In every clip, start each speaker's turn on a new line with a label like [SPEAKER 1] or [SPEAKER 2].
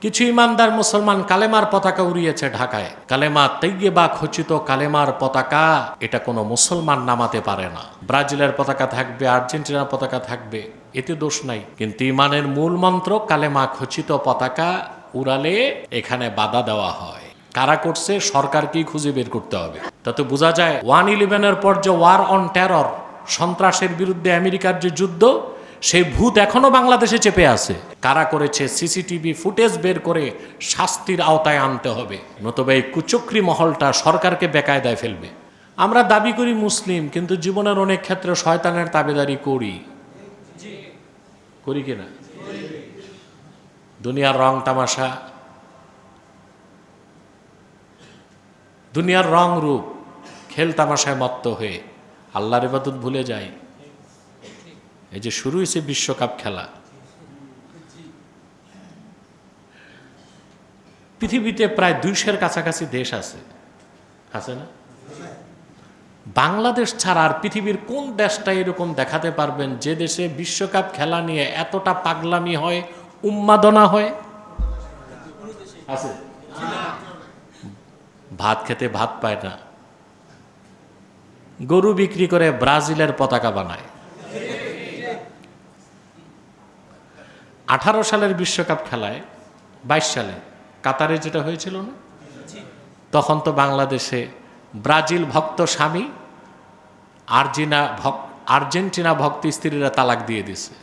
[SPEAKER 1] কিছু ইমানদার মুসলমান কালেমার পতাকা উড়িয়েছে ঢাকায়। কালেমা তৈয়বা খচিত কালেমার পতাকা এটা কোনো মুসলমান নামাতে পারে না। ব্রাজিলের পতাকা থাকবে, আর্জেন্টিনার পতাকা থাকবে, এতে দোষ নাই, কিন্তু ইমানের মূল মন্ত্র কালেমা খচিত পতাকা উড়ালে এখানে বাধা দেওয়া হয়। কারা করছে? সরকারকেই খুঁজে বের করতে হবে। তাতে বোঝা যায় 1/11-এর পর যে ওয়ার অন টেরর, সন্ত্রাসের বিরুদ্ধে আমেরিকার যে যুদ্ধ, সেই ভূত এখনো বাংলাদেশে চেপে আছে। কারা করেছে? সিসিটিভি ফুটেজ বের করে শাস্তির আওতায় আনতে হবে, নতুবা এই কুচক্রী মহলটা সরকারকে বেকায়দায় ফেলবে। আমরা দাবি করি মুসলিম, কিন্তু জীবনের অনেক ক্ষেত্রে শয়তানের তাবেদারি করি কিনা? দুনিয়ার রং তামাশা, দুনিয়ার রং রূপ, খেল তামাশায় মত্ত হয়ে আল্লাহর ইবাদত ভুলে যায়। এই যে শুরু হয়েছে বিশ্বকাপ খেলা, পৃথিবীতে প্রায় 200-এর কাছাকাছি দেশ আছে না? বাংলাদেশ ছাড়া আর পৃথিবীর কোন দেশটা এরকম দেখাতে পারবেন যে দেশে বিশ্বকাপ খেলা নিয়ে এতটা পাগলামি হয়, উন্মাদনা হয়? আছে? ভাত খেতে ভাত পায় না, গরু বিক্রি করে ব্রাজিলের পতাকা বানায়। 18 সালের বিশ্বকাপ খেলায়, 22 সালে কাতারে যেটা হয়েছিল না, তখন তো বাংলাদেশে ব্রাজিল ভক্ত স্বামী আর্জেন্টিনা ভক্ত স্ত্রীরা তালাক দিয়ে দিছে।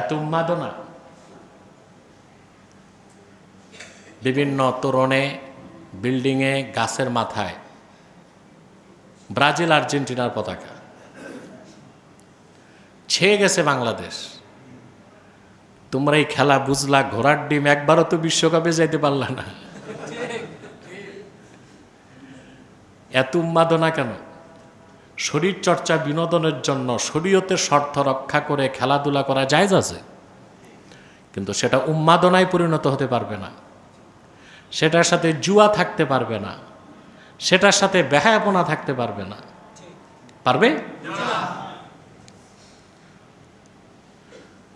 [SPEAKER 1] এত উন্মাদনা। বিভিন্ন তোরণে, বিল্ডিংয়ে, গাছের মাথায় ব্রাজিল আর্জেন্টিনার পতাকা ছেয়ে গেছে বাংলাদেশ। তোমরা এই খেলা বুঝলা, ঘোড়ার ডিম, একবারও তো বিশ্বকাপে যাইতে পারলা না। এত উন্মাদনা কেন? শরীর চর্চা বিনোদনের জন্য শরীয়তের শর্ত রক্ষা করে খেলাধুলা করা জায়েজ আছে, কিন্তু সেটা উন্মাদনায় পরিণত হতে পারবে না, সেটার সাথে জুয়া থাকতে পারবে না, সেটার সাথে বেহায়াপনা থাকতে পারবে না। পারবে?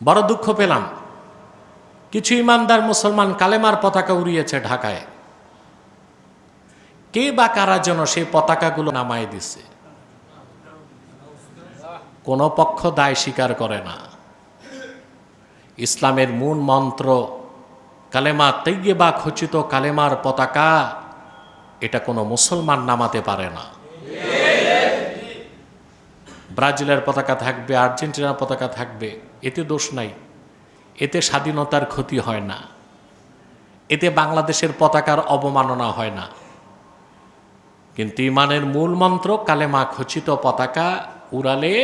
[SPEAKER 1] বড় দুঃখ পেলাম, কিছু ইমানদার মুসলমান কালেমার পতাকা উড়িয়েছে ঢাকায়। কে বা কারা যেন সেই পতাকাগুলো নামায় দিছে। কোন পক্ষ দায় স্বীকার করে না। ইসলামের মূল মন্ত্র কালেমা তৈয়বা খচিত কালেমার পতাকা এটা কোনো মুসলমান নামাতে পারে না। ব্রাজিলের পতাকা থাকবে, আর্জেন্টিনার পতাকা থাকবে, এতে দোষ নাই, এতে স্বাধীনতার ক্ষতি হয় না, এতে বাংলাদেশের পতাকার অবমাননা হয় না। কিন্তু ইমানের মূল মন্ত্র কালেমা খচিত পতাকা উড়ালে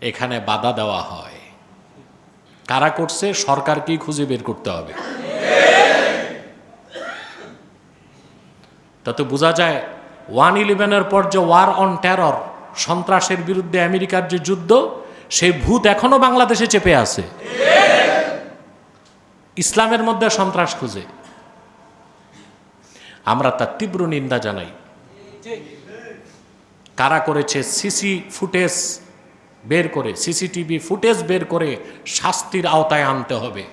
[SPEAKER 1] এখানে বাধা দেওয়া হয়। কারা করছে? সরকারকেই খুঁজে বের করতে হবে। তাতে বোঝা যায় 1/11-এর পর যে ওয়ার অন টেরর, সন্ত্রাসের বিরুদ্ধে আমেরিকার যে যুদ্ধ, সেই ভূত এখনো বাংলাদেশে চেপে আছে। ইসলামের মধ্যে সন্ত্রাস খুঁজে, আমরা তার তীব্র নিন্দা জানাই। কারা করেছে? সিসিটিভি ফুটেজ বের করে শাস্তির আওতায় আনতে হবে,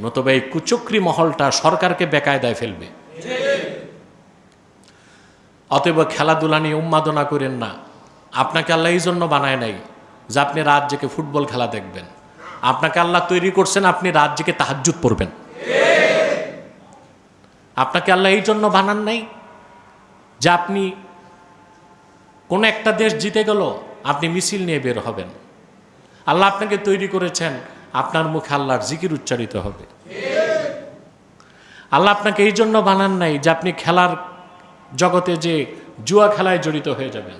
[SPEAKER 1] নতুবা এই কুচক্রী মহলটা সরকারকে বেকায়দায় ফেলবে। অতএব খেলাধুলা নিয়ে উন্মাদনা করেন না। আপনাকে আল্লাহ এই জন্য বানায় নাই যে আপনি রাত জেগে ফুটবল খেলা দেখবেন। আপনাকে আল্লাহ তৈরি করছেন আপনি রাত জেগে তাহাজ্জুদ পড়বেন। আপনাকে আল্লাহ এই জন্য বানান নাই যে আপনি কোন একটা দেশ জিতে গেল আপনি মিছিল নিয়ে বের হবেন। আল্লাহ আপনাকে তৈরি করেছেন আপনার মুখে আল্লাহর জিকির উচ্চারিত হবে। আল্লাহ আপনাকে এই জন্য বানান নাই যে আপনি খেলার জগতে যে জুয়া খেলায় জড়িত হয়ে যাবেন।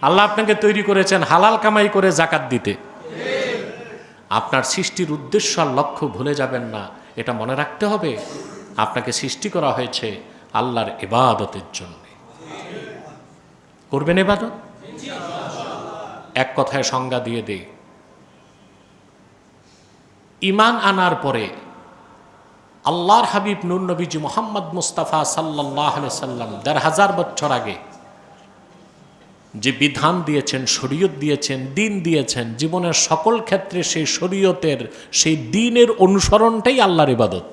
[SPEAKER 1] আল্লাহ আপনাকে তৈরি করেছেন হালাল কামাই করে যাকাত দিতে। আপনার সৃষ্টির উদ্দেশ্য আর লক্ষ্য ভুলে যাবেন না, এটা মনে রাখতে হবে। আপনাকে সৃষ্টি করা হয়েছে আল্লাহর ইবাদতের জন্য। করবেন ইবাদত? এক কথায় সংজ্ঞা দিয়ে দেই, ঈমান আনার পরে আল্লাহর হাবিব নূর নবীজি মুহাম্মদ মুস্তাফা সাল্লাল্লাহু আলাইহি সাল্লাম ১৫০০ বছর আগে যে বিধান দিয়েছেন, শরীয়ত দিয়েছেন, দিন দিয়েছেন, জীবনের সকল ক্ষেত্রে সেই শরীয়তের, সেই দিনের অনুসরণটাই আল্লাহর ইবাদত।